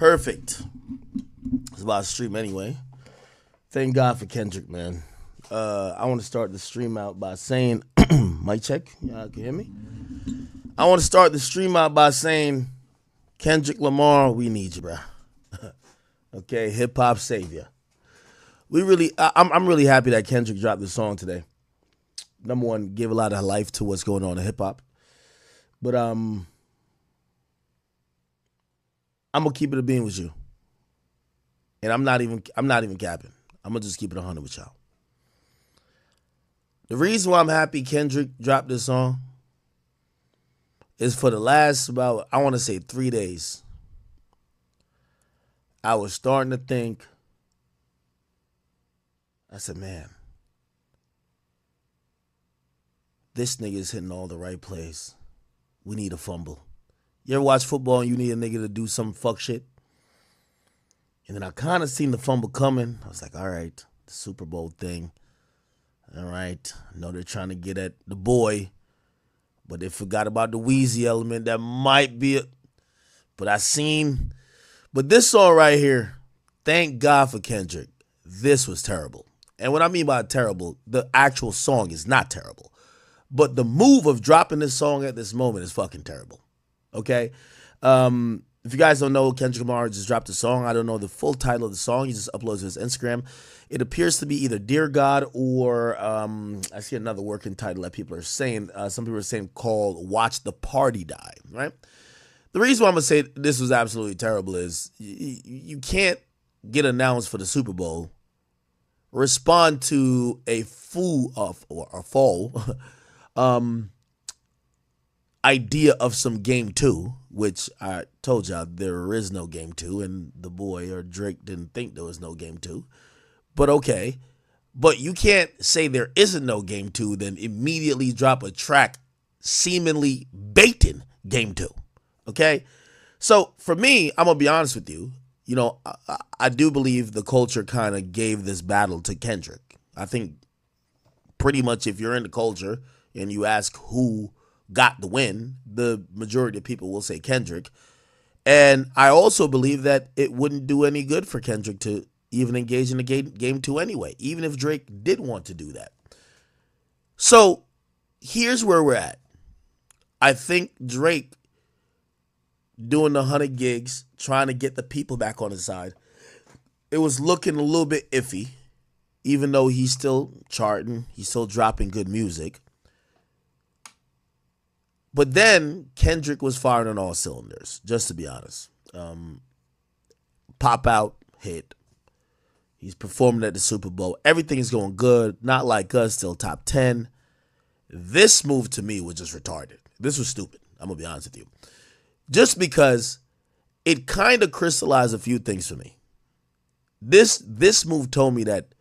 Perfect. It's about to stream anyway. Thank God for Kendrick, man. I want to start the stream out by saying, mic check. Y'all can hear me? I want to start the stream out by saying, Kendrick Lamar, we need you, bro. Okay, hip hop savior. I'm really happy that Kendrick dropped this song today. Number one, give a lot of life to what's going on in hip hop. But I'm gonna keep it a bean with you. And I'm not even capping. I'm gonna just keep it 100 with y'all. The reason why I'm happy Kendrick dropped this song is for the last about, I want to say 3 days, I was starting to think, I said, man, this nigga's hitting all the right plays. We need a fumble. You ever watch football and you need a nigga to do some fuck shit? And then I kind of seen the fumble coming. I was like, all right, the Super Bowl thing. All right, I know they're trying to get at the boy, but they forgot about the Wheezy element. That might be it. But this song right here, thank God for Kendrick. This was terrible. And what I mean by terrible, the actual song is not terrible. But the move of dropping this song at this moment is fucking terrible. Okay? If you guys don't know, Kendrick Lamar just dropped a song. I don't know the full title of the song. He just uploads to his Instagram. It appears to be either Dear God or I see another working title that people are saying. Some people are saying called Watch the Party Die, right? The reason why I'm going to say this was absolutely terrible is you can't get announced for the Super Bowl, respond to a fool or a fall idea of some game 2, which I told y'all there is no game 2, and the boy or Drake didn't think there was no game 2. But okay. But you can't say there isn't no game 2, then immediately drop a track seemingly baiting game 2. Okay? So for me, I'm going to be honest with you. You know, I do believe the culture kind of gave this battle to Kendrick. I think pretty much if you're in the culture and you ask who got the win, the majority of people will say Kendrick. And I also believe that it wouldn't do any good for Kendrick to even engage in the game 2 anyway, even if Drake did want to do that. So here's where we're at. I think Drake doing the 100 gigs, trying to get the people back on his side, it was looking a little bit iffy, even though he's still charting, he's still dropping good music. But then Kendrick was firing on all cylinders, just to be honest. Pop out, hit. He's performing at the Super Bowl. Everything is going good. Not like us, still top 10. This move to me was just retarded. This was stupid. I'm going to be honest with you. Just because it kind of crystallized a few things for me. This move told me that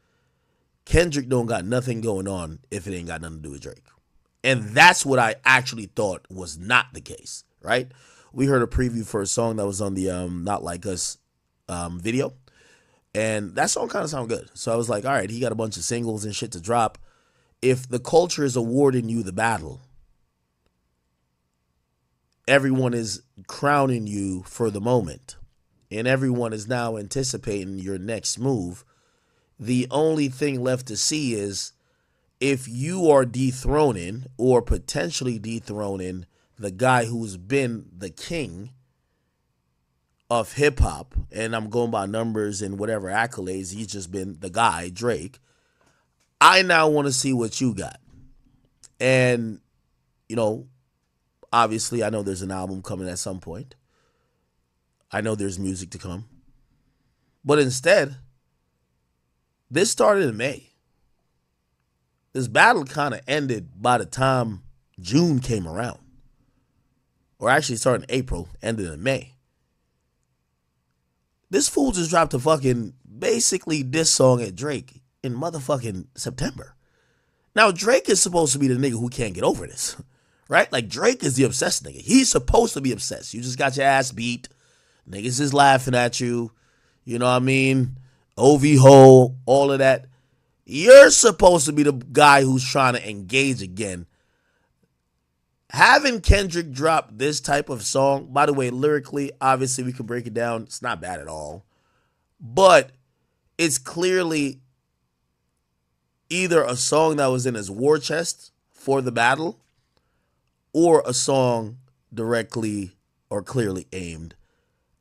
Kendrick don't got nothing going on if it ain't got nothing to do with Drake. And that's what I actually thought was not the case, right? We heard a preview for a song that was on the Not Like Us video. And that song kind of sounded good. So I was like, all right, he got a bunch of singles and shit to drop. If the culture is awarding you the battle, everyone is crowning you for the moment, and everyone is now anticipating your next move, the only thing left to see is if you are dethroning or potentially dethroning the guy who's been the king of hip hop, and I'm going by numbers and whatever accolades, he's just been the guy, Drake. I now want to see what you got. And, you know, obviously I know there's an album coming at some point. I know there's music to come. But instead, this started in May. This battle kind of ended by the time June came around. Or actually started in April, ended in May. This fool just dropped a fucking basically diss song at Drake in motherfucking September. Now, Drake is supposed to be the nigga who can't get over this. Right? Like, Drake is the obsessed nigga. He's supposed to be obsessed. You just got your ass beat. Niggas is laughing at you. You know what I mean? OV Ho, all of that. You're supposed to be the guy who's trying to engage again. Having Kendrick drop this type of song, by the way, lyrically, obviously we can break it down. It's not bad at all. But it's clearly either a song that was in his war chest for the battle or a song directly or clearly aimed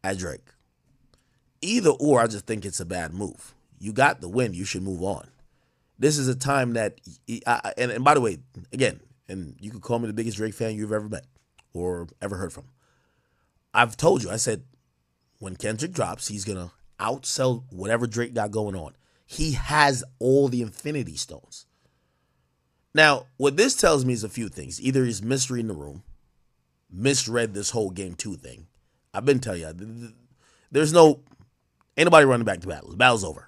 at Drake. Either or, I just think it's a bad move. You got the win. You should move on. This is a time that, and by the way, again, and you could call me the biggest Drake fan you've ever met or ever heard from. I've told you, I said, when Kendrick drops, he's going to outsell whatever Drake got going on. He has all the Infinity Stones. Now, what this tells me is a few things. Either he's misreading the room, misread this whole Game 2 thing. I've been telling you, ain't nobody running back to battle. The battle's over.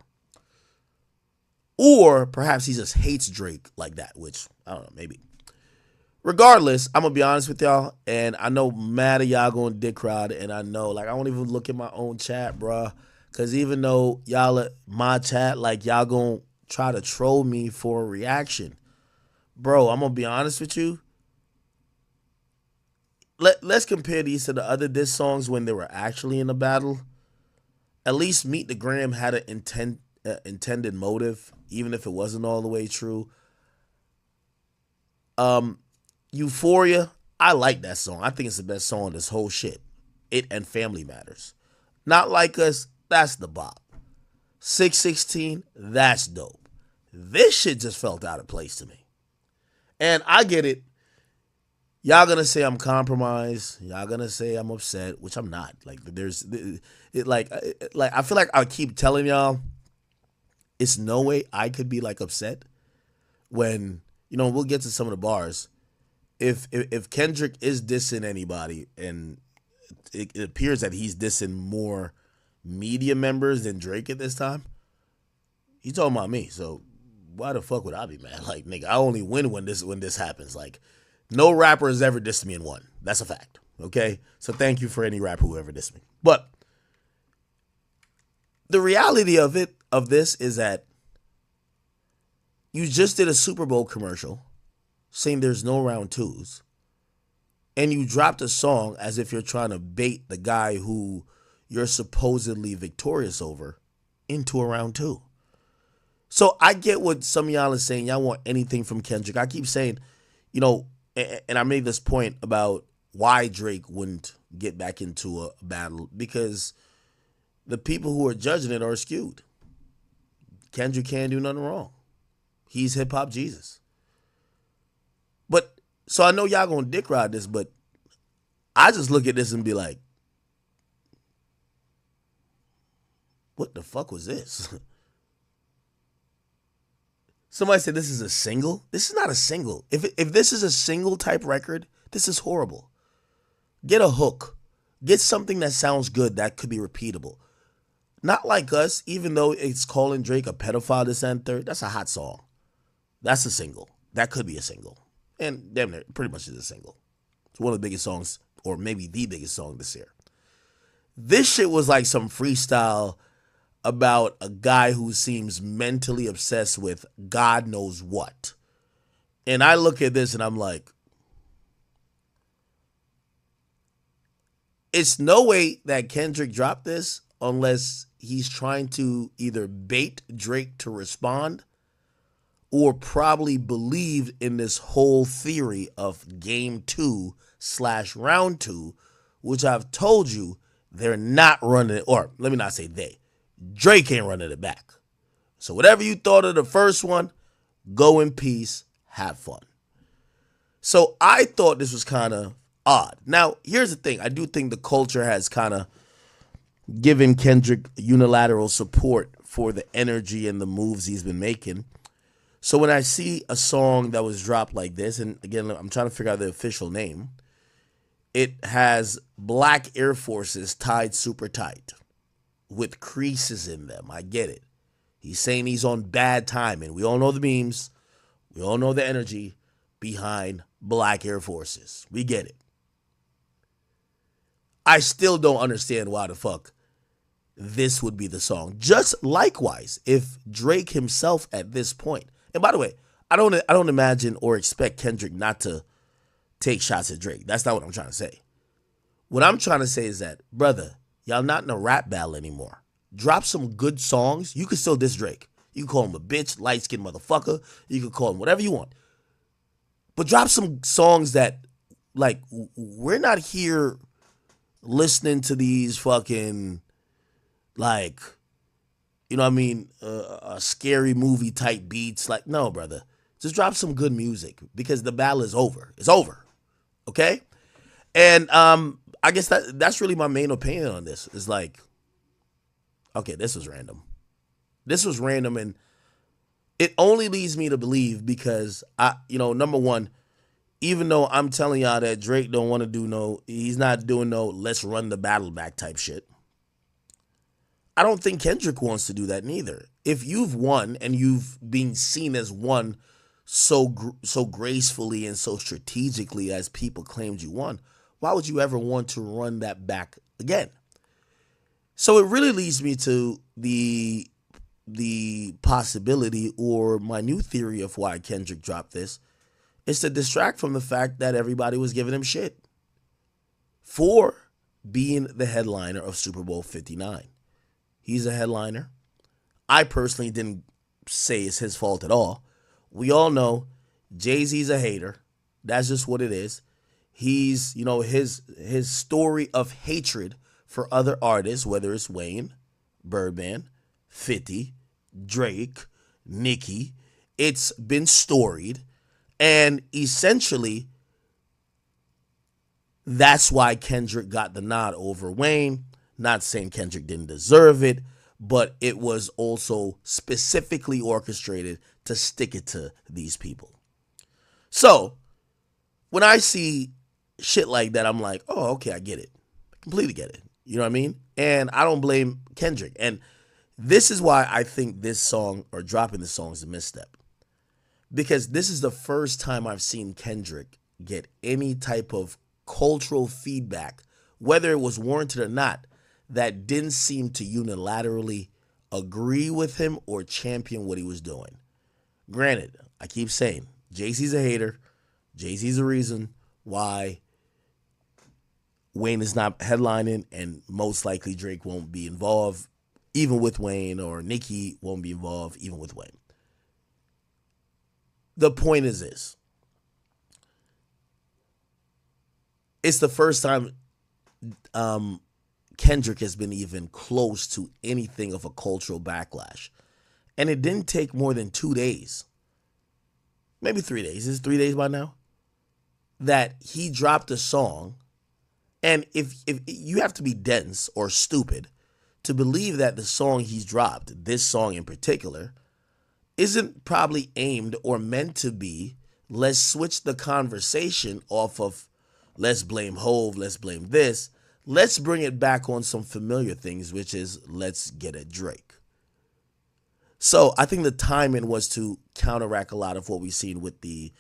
Or perhaps he just hates Drake like that, which, I don't know, maybe. Regardless, I'm going to be honest with y'all, and I know mad of y'all going dick ride, and I know, I won't even look at my own chat, bruh, because even though y'all at my chat, y'all going to try to troll me for a reaction. Bro, I'm going to be honest with you. Let's compare these to the other diss songs when they were actually in a battle. At least Meet the Gram had an intended motive, even if it wasn't all the way true. Euphoria, I like that song. I think it's the best song on this whole shit. It and Family Matters. Not Like Us, that's the bop. 616, that's dope. This shit just felt out of place to me. And I get it. Y'all gonna say I'm compromised. Y'all gonna say I'm upset, which I'm not. I feel like I keep telling y'all, it's no way I could be upset when, we'll get to some of the bars. If Kendrick is dissing anybody, and it appears that he's dissing more media members than Drake at this time, he's talking about me. So why the fuck would I be mad? Nigga, I only win when this happens. No rapper has ever dissed me and won. That's a fact. Okay? So thank you for any rapper who ever dissed me. But the reality of this is that you just did a Super Bowl commercial saying there's no round twos, and you dropped a song as if you're trying to bait the guy who you're supposedly victorious over into a round two. So I get what some of y'all are saying. Y'all want anything from Kendrick. I keep saying, and I made this point about why Drake wouldn't get back into a battle, because the people who are judging it are skewed. Kendrick can't do nothing wrong. He's hip-hop Jesus. But, so I know y'all gonna dick ride this, but I just look at this and be like, what the fuck was this? Somebody said this is a single. This is not a single. If this is a single type record, this is horrible. Get a hook. Get something that sounds good that could be repeatable. Not Like Us, even though it's calling Drake a pedophile this and third. That's a hot song. That's a single. That could be a single. And damn near, pretty much is a single. It's one of the biggest songs, or maybe the biggest song this year. This shit was like some freestyle about a guy who seems mentally obsessed with God knows what. And I look at this and I'm like, it's no way that Kendrick dropped this unless he's trying to either bait Drake to respond or probably believed in this whole theory of Game 2/Round 2, which I've told you they're not running it, or let me not say they. Drake ain't running it back. So whatever you thought of the first one, go in peace, have fun. So I thought this was kind of odd. Now, here's the thing. I do think the culture has kind of given Kendrick unilateral support for the energy and the moves he's been making. So when I see a song that was dropped like this, and again, I'm trying to figure out the official name, it has black Air Forces tied super tight with creases in them. I get it. He's saying he's on bad timing. We all know the memes. We all know the energy behind black Air Forces. We get it. I still don't understand why the fuck this would be the song. Just likewise, if Drake himself at this point, and by the way, I don't imagine or expect Kendrick not to take shots at Drake. That's not what I'm trying to say. What I'm trying to say is that, brother, y'all not in a rap battle anymore. Drop some good songs. You can still diss Drake. You can call him a bitch, light-skinned motherfucker. You can call him whatever you want. But drop some songs that, like, we're not here listening to these fucking, like, you know what I mean, scary movie type beats. Like, no, brother. Just drop some good music because the battle is over. It's over. Okay? And I guess that's really my main opinion on this. Is like, okay, this was random. This was random, and it only leads me to believe because number one, even though I'm telling y'all that Drake don't want to do he's not doing let's run the battle back type shit. I don't think Kendrick wants to do that neither. If you've won and you've been seen as one so gracefully and so strategically as people claimed you won, why would you ever want to run that back again? So it really leads me to the possibility, or my new theory of why Kendrick dropped this, is to distract from the fact that everybody was giving him shit for being the headliner of Super Bowl 59. He's a headliner. I personally didn't say it's his fault at all. We all know Jay-Z's a hater. That's just what it is. He's, his story of hatred for other artists, whether it's Wayne, Birdman, 50, Drake, Nicki, it's been storied. And essentially, that's why Kendrick got the nod over Wayne. Not saying Kendrick didn't deserve it, but it was also specifically orchestrated to stick it to these people. So, when I see shit like that, I'm like, oh, okay, I get it. I completely get it. You know what I mean? And I don't blame Kendrick. And this is why I think this song, or dropping this song, is a misstep. Because this is the first time I've seen Kendrick get any type of cultural feedback, whether it was warranted or not, that didn't seem to unilaterally agree with him or champion what he was doing. Granted, I keep saying, Jay-Z's a hater. Jay-Z's the reason why Wayne is not headlining, and most likely Drake won't be involved even with Wayne, or Nicki won't be involved even with Wayne. The point is this. It's the first time Kendrick has been even close to anything of a cultural backlash. And it didn't take more than 2 days, maybe 3 days. Is it 3 days by now? That he dropped a song. And if you have to be dense or stupid to believe that the song he's dropped, this song in particular, isn't probably aimed or meant to be, let's switch the conversation off of let's blame Hove, let's blame this. Let's bring it back on some familiar things, which is let's get at Drake. So I think the timing was to counteract a lot of what we've seen with the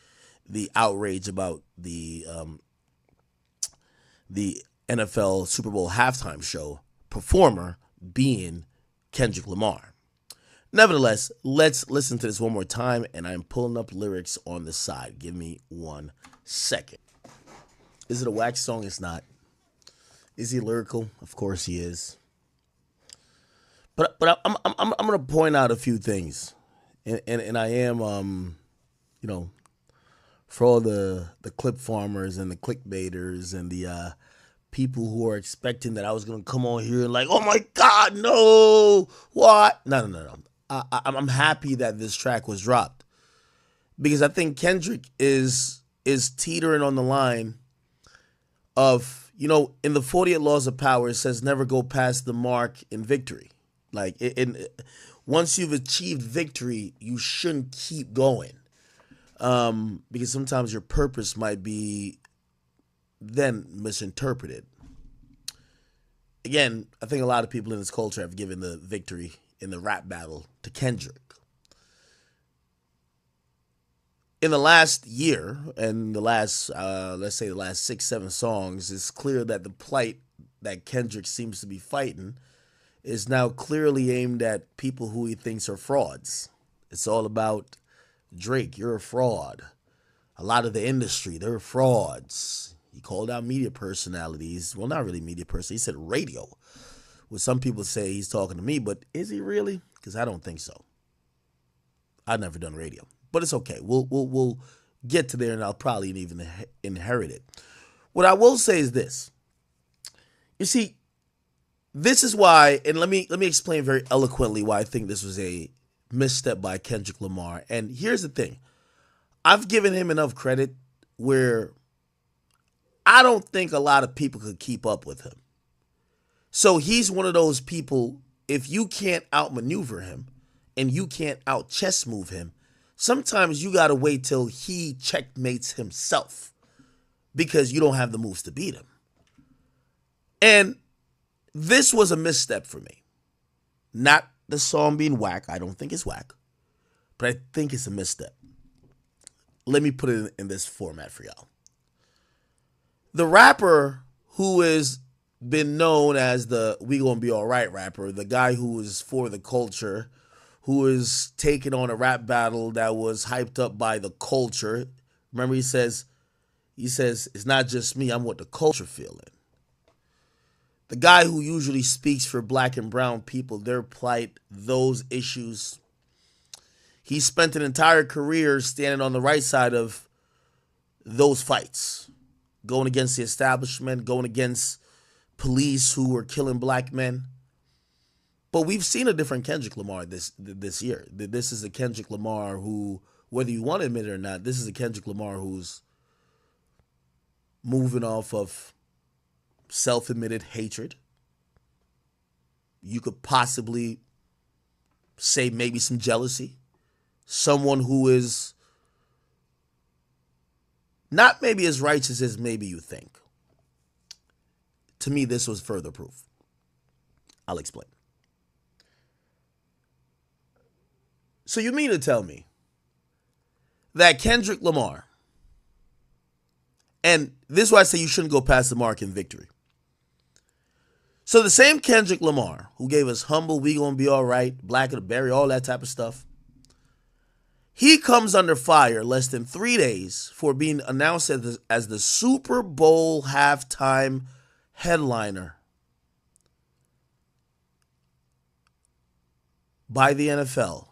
outrage about the NFL Super Bowl halftime show performer being Kendrick Lamar. Nevertheless, let's listen to this one more time, and I'm pulling up lyrics on the side. Give me 1 second. Is it a wax song? It's not. Is he lyrical? Of course he is. But I'm gonna point out a few things, and I am for all the clip farmers and the clickbaiters and the people who are expecting that I was gonna come on here and like, oh my God, no, what? No. I'm happy that this track was dropped because I think Kendrick is teetering on the line of, in the 48 Laws of Power, it says never go past the mark in victory. Like, once you've achieved victory, you shouldn't keep going because sometimes your purpose might be then misinterpreted. Again, I think a lot of people in this culture have given the victory in the rap battle to Kendrick. In the last year and the last, let's say the last 6-7 songs, it's clear that the plight that Kendrick seems to be fighting is now clearly aimed at people who he thinks are frauds. It's all about Drake, you're a fraud. a lot of the industry, they're frauds. He called out media personalities. Well, not really media person. He said radio. Well, some people say he's talking to me, but is he really? Because I don't think so. I've never done radio, but it's okay. We'll get to there, and I'll probably even inherit it. What I will say is this. You see, this is why, and let me explain very eloquently why I think this was a misstep by Kendrick Lamar. And here's the thing. I've given him enough credit where I don't think a lot of people could keep up with him. So he's one of those people, if you can't outmaneuver him and you can't out chess move him, sometimes you got to wait till he checkmates himself because you don't have the moves to beat him. And this was a misstep for me. Not the song being whack. I don't think it's whack. But I think it's a misstep. Let me put it in this format for y'all. The rapper who has been known as the "we gonna be all right" rapper, the guy who is for the culture, who is taking on a rap battle that was hyped up by the culture. Remember, he says, it's not just me, I'm what the culture feeling. The guy who usually speaks for black and brown people, their plight, those issues. He spent an entire career standing on the right side of those fights, going against the establishment, going against police who were killing black men. But we've seen a different Kendrick Lamar this year. This is a Kendrick Lamar who, whether you want to admit it or not, this is a Kendrick Lamar who's moving off of self-admitted hatred. You could possibly say maybe some jealousy. Someone who is not maybe as righteous as maybe you think. To me, this was further proof. I'll explain. So you mean to tell me that Kendrick Lamar, and this is why I say you shouldn't go past the mark in victory. So the same Kendrick Lamar who gave us Humble, We Gonna Be All Right, Black of the Berry, all that type of stuff, he comes under fire less than 3 days for being announced as the Super Bowl halftime headliner by the NFL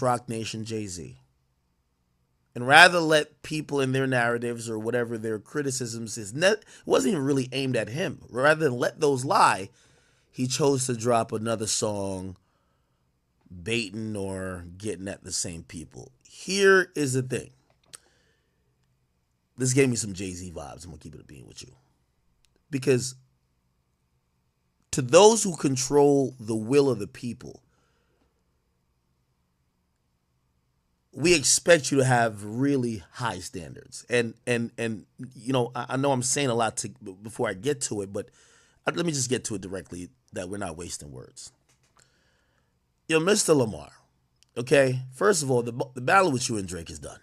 / Rock Nation Jay-Z. And rather let people in their narratives or whatever their criticisms is, it wasn't even really aimed at him. Rather than let those lie, he chose to drop another song baiting or getting at the same people. Here is the thing. This gave me some Jay-Z vibes. I'm going to keep it a bean with you. Because to those who control the will of the people, we expect you to have really high standards. And you know, I know I'm saying a lot before I get to it, but let me just get to it directly that we're not wasting words. Yo, Mr. Lamar, okay? First of all, the battle with you and Drake is done.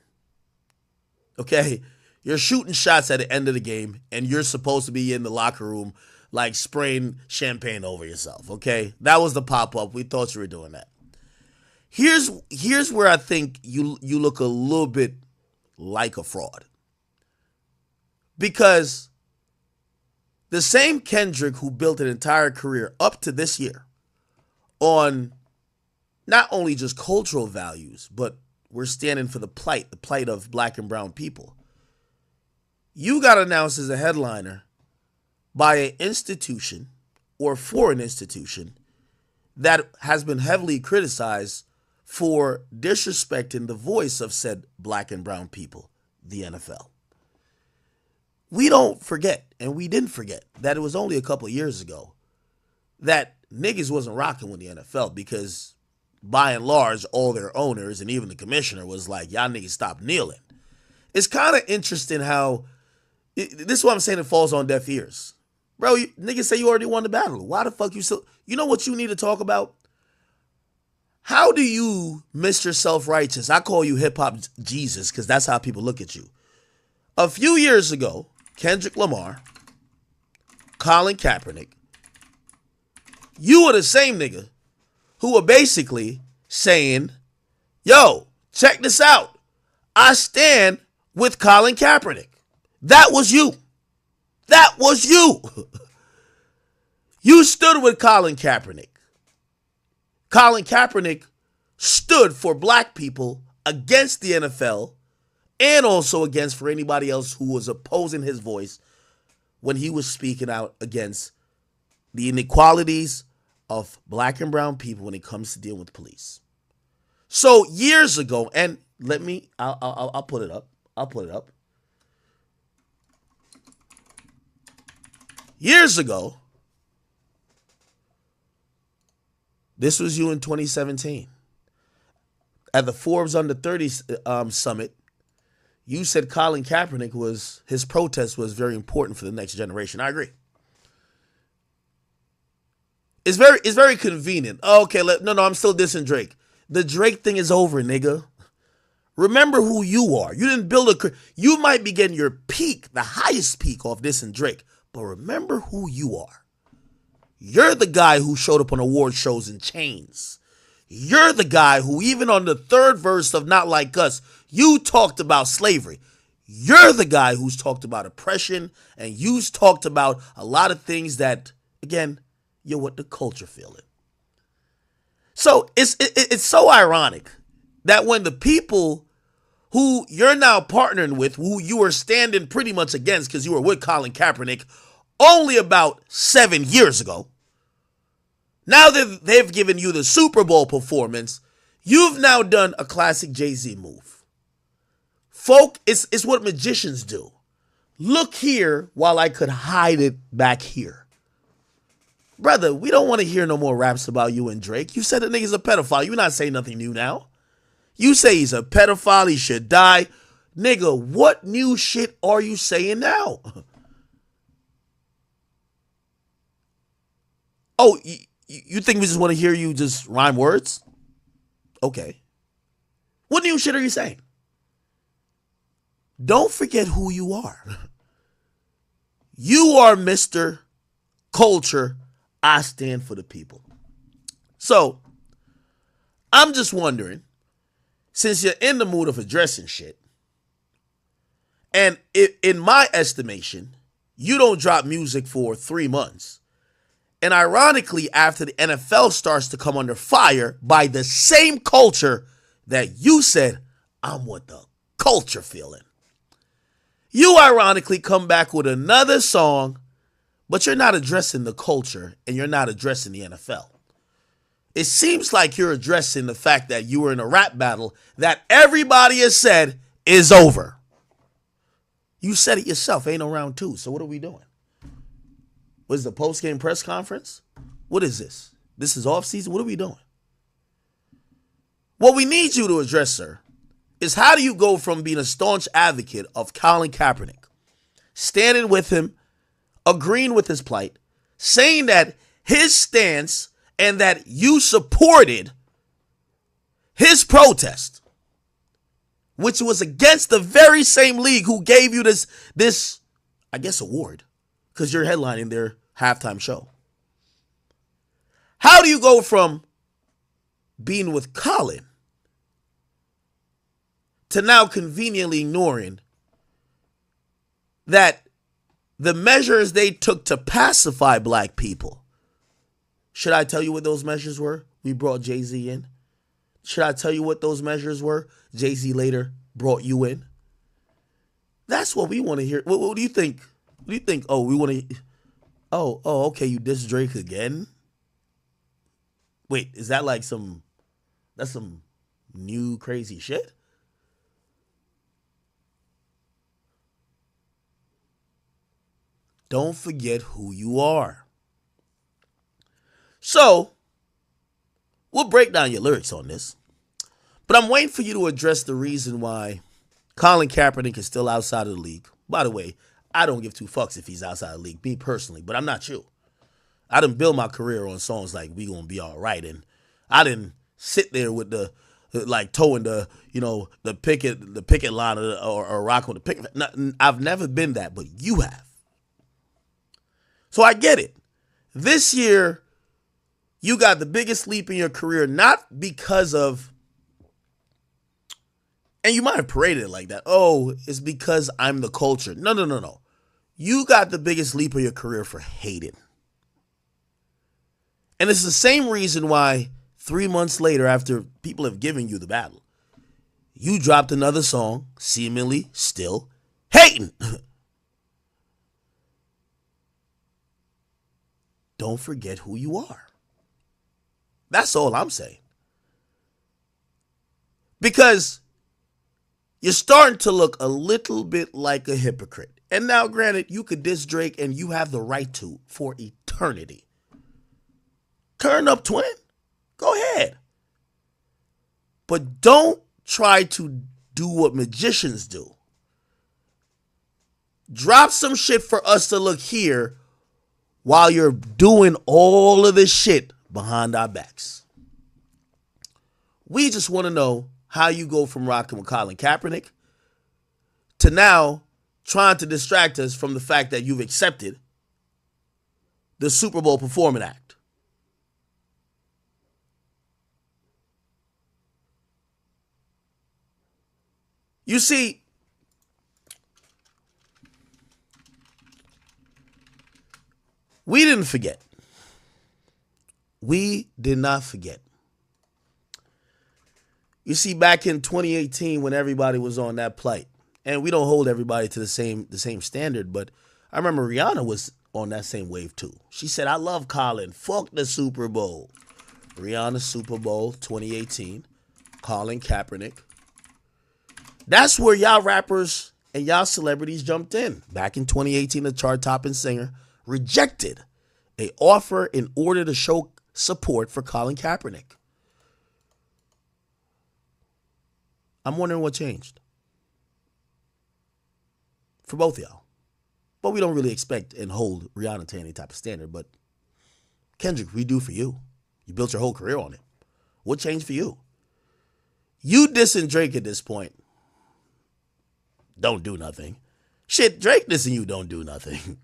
Okay? You're shooting shots at the end of the game, and you're supposed to be in the locker room like spraying champagne over yourself, okay? That was the pop-up. We thought you were doing that. Here's where I think you look a little bit like a fraud. Because the same Kendrick who built an entire career up to this year on not only just cultural values, but we're standing for the plight of black and brown people. You got announced as a headliner by an institution or for an institution that has been heavily criticized for disrespecting the voice of said black and brown people, the NFL. We don't forget, and we didn't forget, that it was only a couple of years ago that niggas wasn't rocking with the NFL because, by and large, all their owners and even the commissioner was like, y'all niggas stop kneeling. It's kind of interesting how, this is what I'm saying, it falls on deaf ears. Bro, niggas say you already won the battle. Why the fuck you still, you know what you need to talk about? How do you, Mr. Self-Righteous, I call you hip-hop Jesus because that's how people look at you. A few years ago, Kendrick Lamar, Colin Kaepernick, you were the same nigga who were basically saying, yo, check this out. I stand with Colin Kaepernick. That was you. That was you. You stood with Colin Kaepernick. Colin Kaepernick stood for black people against the NFL and also against for anybody else who was opposing his voice when he was speaking out against the inequalities of black and brown people when it comes to dealing with police. So years ago, and I'll put it up. I'll put it up. Years ago, this was you in 2017. At the Forbes Under 30 Summit, you said Colin Kaepernick his protest was very important for the next generation. I agree. It's very convenient. Oh, okay, no, I'm still dissing Drake. The Drake thing is over, nigga. Remember who you are. You didn't build you might be getting your peak, the highest peak off dissing Drake, but remember who you are. You're the guy who showed up on award shows in chains. You're the guy who, even on the third verse of Not Like Us, you talked about slavery. You're the guy who's talked about oppression, and you've talked about a lot of things that, again, you're what the culture feeling. So it's so ironic that when the people who you're now partnering with, who you were standing pretty much against because you were with Colin Kaepernick only about 7 years ago, now that they've given you the Super Bowl performance, you've now done a classic Jay-Z move. Folk, it's what magicians do. Look here while I could hide it back here. Brother, we don't want to hear no more raps about you and Drake. You said the nigga's a pedophile. You're not saying nothing new now. You say he's a pedophile, he should die. Nigga, what new shit are you saying now? Oh, you think we just want to hear you just rhyme words? Okay. What new shit are you saying? Don't forget who you are. You are Mr. Culture. I stand for the people. So, I'm just wondering, since you're in the mood of addressing shit, and in my estimation, you don't drop music for 3 months, and ironically, after the NFL starts to come under fire by the same culture that you said, I'm what the culture feeling. You ironically come back with another song, but you're not addressing the culture and you're not addressing the NFL. It seems like you're addressing the fact that you were in a rap battle that everybody has said is over. You said it yourself, ain't no round two, so what are we doing? What is the post-game press conference? What is this? This is off-season? What are we doing? What we need you to address, sir, is how do you go from being a staunch advocate of Colin Kaepernick, standing with him, agreeing with his plight, saying that his stance and that you supported his protest, which was against the very same league who gave you this I guess, award, because you're headlining their halftime show. How do you go from being with Colin to now conveniently ignoring that the measures they took to pacify black people? Should I tell you what those measures were? We brought Jay-Z in. Should I tell you what those measures were? Jay-Z later brought you in. That's what we want to hear. What do you think? What do you think? Oh, we want to. Oh, okay. You diss Drake again? Wait, is that like that's some new crazy shit? Don't forget who you are. So, we'll break down your lyrics on this. But I'm waiting for you to address the reason why Colin Kaepernick is still outside of the league. By the way, I don't give two fucks if he's outside of the league, me personally, but I'm not you. I didn't build my career on songs like We Gonna Be All Right, and I didn't sit there with the like towing the picket line or rocking with the picket. I've never been that, but you have. So I get it. This year, you got the biggest leap in your career, not because of And you might have paraded it like that. Oh, it's because I'm the culture. No, no, no, no. You got the biggest leap of your career for hating. And it's the same reason why 3 months later, after people have given you the battle, you dropped another song, seemingly still hating. Don't forget who you are. That's all I'm saying. Because you're starting to look a little bit like a hypocrite. And now, granted, you could diss Drake and you have the right to for eternity. Turn up, twin. Go ahead. But don't try to do what magicians do. Drop some shit for us to look here while you're doing all of this shit behind our backs. We just want to know how you go from rocking with Colin Kaepernick to now trying to distract us from the fact that you've accepted the Super Bowl Performance Act. You see, we didn't forget. We did not forget. You see, back in 2018 when everybody was on that plight, and we don't hold everybody to the same standard, but I remember Rihanna was on that same wave too. She said, I love Colin. Fuck the Super Bowl. Rihanna Super Bowl 2018. Colin Kaepernick. That's where y'all rappers and y'all celebrities jumped in. Back in 2018, the chart-topping singer rejected an offer in order to show support for Colin Kaepernick. I'm wondering what changed for both of y'all. But we don't really expect and hold Rihanna to any type of standard. But Kendrick, we do for you. You built your whole career on it. What changed for you? You dissing Drake at this point don't do nothing. Shit, Drake dissing you don't do nothing.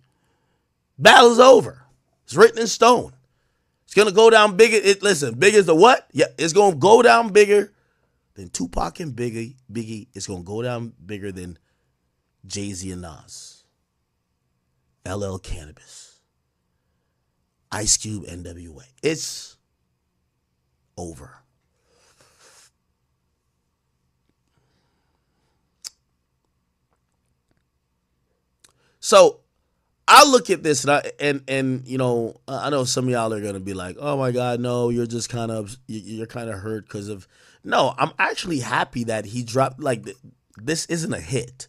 Battle's over. It's written in stone. It's going to go down bigger. Listen, big as the what? Yeah, it's going to go down bigger than Tupac and Biggie. It's going to go down bigger than Jay-Z and Nas. LL Cannabis. Ice Cube, NWA. It's over. So I look at this and you know, I know some of y'all are gonna be like, oh my God, no, you're just you're kind of hurt because of. No, I'm actually happy that he dropped. Like, this isn't a hit.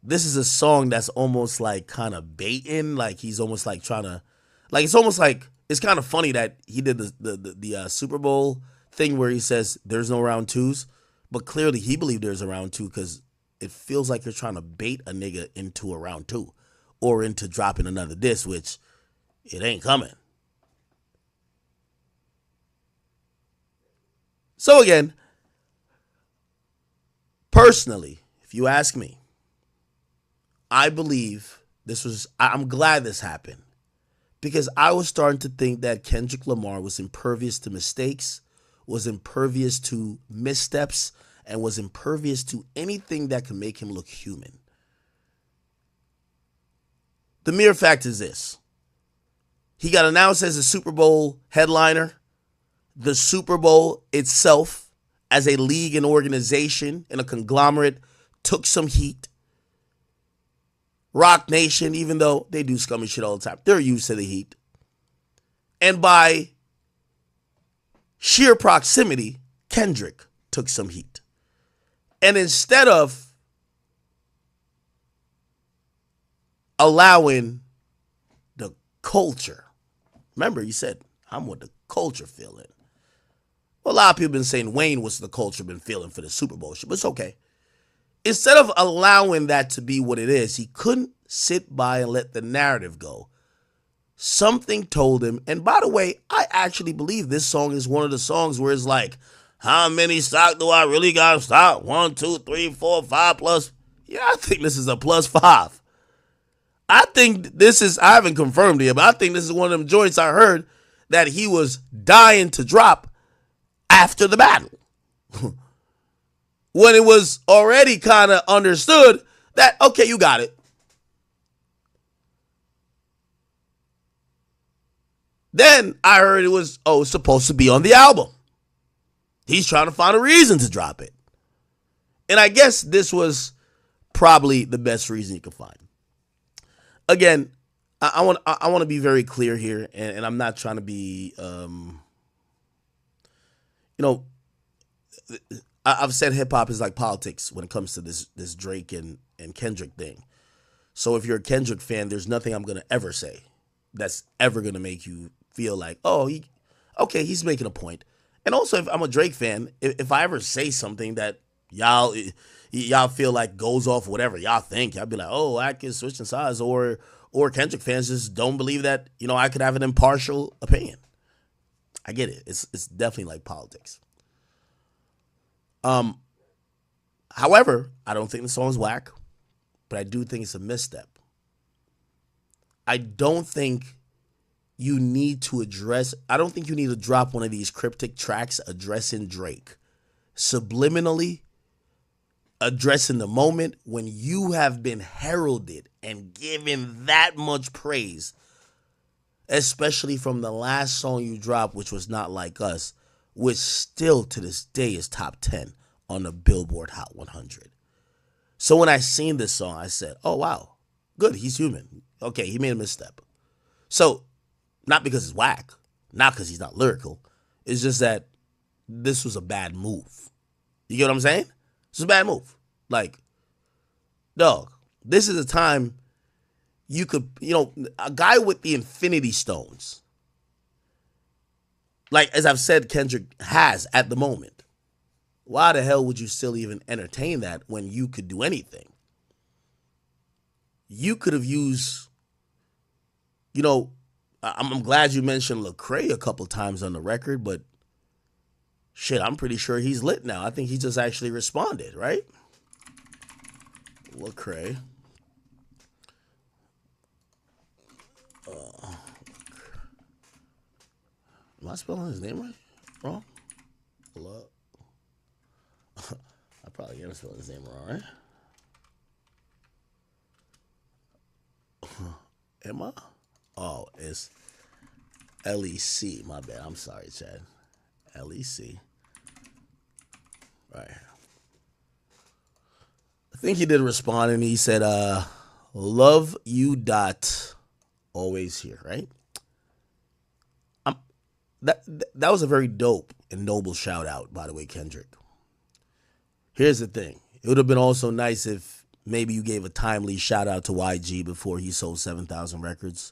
This is a song that's almost like kind of baiting. Like, he's almost like trying to, like, it's almost like, it's kind of funny that he did the Super Bowl thing where he says there's no round twos, but clearly he believed there's a round two because it feels like you're trying to bait a nigga into a round two or into dropping another diss, which it ain't coming. So again, personally, if you ask me, I believe I'm glad this happened because I was starting to think that Kendrick Lamar was impervious to mistakes, was impervious to missteps, and was impervious to anything that could make him look human. The mere fact is this. He got announced as a Super Bowl headliner. The Super Bowl itself, as a league and organization and a conglomerate, took some heat. Rock Nation, even though they do scummy shit all the time, they're used to the heat. And by sheer proximity, Kendrick took some heat. And instead of allowing the culture, remember he said, I'm what the culture feeling. Well, a lot of people have been saying Wayne was the culture been feeling for the Super Bowl shit, but it's okay. Instead of allowing that to be what it is, he couldn't sit by and let the narrative go. Something told him, and by the way, I actually believe this song is one of the songs where it's like, how many stock do I really got to stock? 1, 2, 3, 4, 5 plus. Yeah, I think this is a +5. I think this is, I haven't confirmed it, but I think this is one of them joints I heard that he was dying to drop after the battle. when it was already kind of understood that, okay, you got it. Then I heard it was, it's supposed to be on the album. He's trying to find a reason to drop it. And I guess this was probably the best reason you could find. Again, I want to be very clear here, and I'm not trying to be, I've said hip hop is like politics when it comes to this Drake and Kendrick thing. So if you're a Kendrick fan, there's nothing I'm gonna ever say that's ever gonna make you feel like, he's making a point. And also, if I'm a Drake fan, if I ever say something that y'all feel like goes off whatever y'all think, y'all be like, I can switching sides, or Kendrick fans just don't believe that I could have an impartial opinion. I get it. It's definitely like politics. However, I don't think the song's whack, but I do think it's a misstep. I don't think you need to drop one of these cryptic tracks addressing Drake, subliminally addressing the moment when you have been heralded and given that much praise, especially from the last song you dropped, which was Not Like Us, which still to this day is top 10 on the Billboard Hot 100. So when I seen this song, I said, oh, wow, good, he's human. Okay, he made a misstep. So, not because it's whack, not because he's not lyrical, it's just that this was a bad move. You get what I'm saying? This is a bad move. Like, dog, this is a time you could, a guy with the Infinity Stones, like, as I've said, Kendrick has at the moment. Why the hell would you still even entertain that when you could do anything? You could have used, I'm glad you mentioned Lecrae a couple times on the record, but shit, I'm pretty sure he's lit now. I think he just actually responded, right? Lecrae. Am I spelling his name right? Wrong? I probably am spelling his name wrong, right? Am I? Oh, it's LEC. My bad. I'm sorry, Chad. LEC. Right. I think he did respond, and he said, love you dot always here, right? That was a very dope and noble shout out, by the way, Kendrick. Here's the thing. It would have been also nice if maybe you gave a timely shout out to YG before he sold 7,000 records.